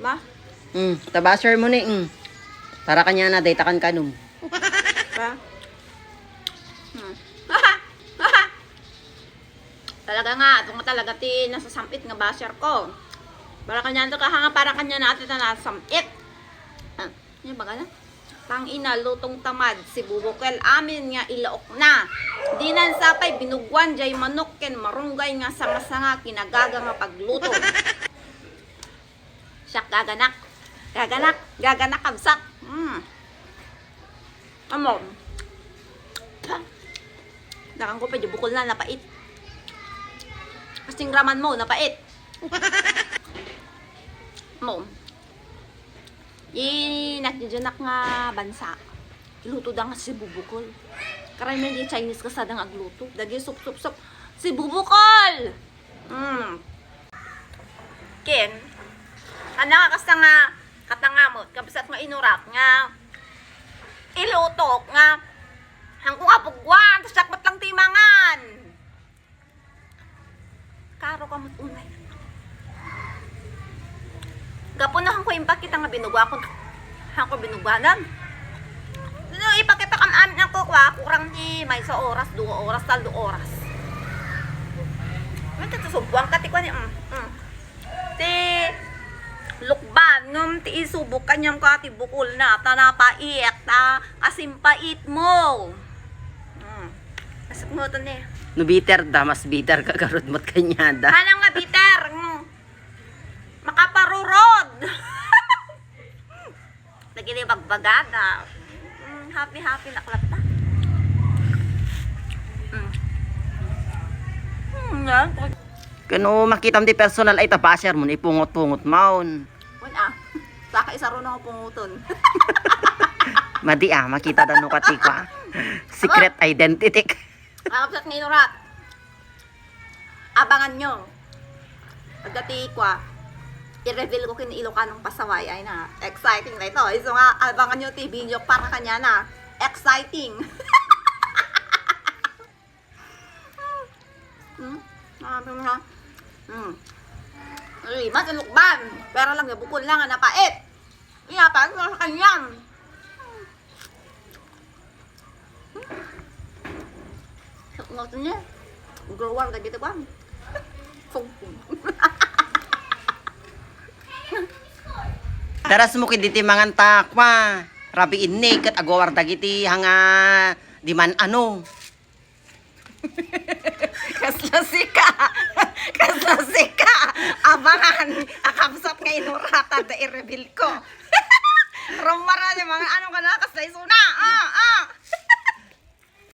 Ma? Tabasher mo ni. Para kanya na, daytakan kanum. Ba? Talaga nga, ito nga talaga ti nasasampit nga basher ko. Para kanya ito kahanga, para kanya natin na nasampit. Yan ba gana? Tang ina, lutong tamad, si bubukel amin nga ilaok na. Di nan sapay, binugwan, jay manok, ken marunggay nga sanga-sanga, kinagaga nga pagluto. Siyak gaganak. Gaganak kamsak. Amo. Nakang ko pa, di bukol na, napait. Kasing raman mo, napait. Mo. Nakdijanak nga bansa. Iluto da nga si bubukol. Karamihan di Chinese kasada nga agluto. Dagi sup. Si bubukol! Ken, ana ka kasta nga katangamot, kabsat nga inurak nga ilutok nga hangko nga pugwan, tas sakmat lang timangan. Karo ka mo't unay. Gapon na hangko impakita nga binugwa ko. Hangko binugwanan. No, ipakita kam amin ang kukwa, kurang ni may sa oras, 2 oras, 3 oras. Manta to subuang katikwa ni Ti lukban ngum ti isubok kanyang kati bukol na tanapait ta asimpait mo. Asok mo to ni. No bitter da, mas bitter ka karod mo't kanya da. Hanang nga bitter. Makaparurod. Nagili bagbagada. Happy naklat ta. Yan. Kano makita mo di personal ay tabasher mo, ipungot-pungot maun. Wala. Saka isa ron ako punguton. Madi makita da no katikwa. Secret identity. Kapsat ng inurat. Abangan nyo. Pagdati kwa, i-reveal ko kin Ilocanong pasaway ay na. Exciting na ito. So nga, abangan nyo TV nyo para kanya na. Exciting. Ay, masalukban. Pero lang, bukol lang, napait. Iyapa, sa kanyang. Ngoto niya. Growar ka dito ba? Fungpung. Taras mo kiti mangan takwa. Rabi inni kat agawar dagiti hanga di man ano. Kaslasika. Abangan akapsat nga inurata da i-reveal ko. Romara niya mga ano ka na kasla isuna.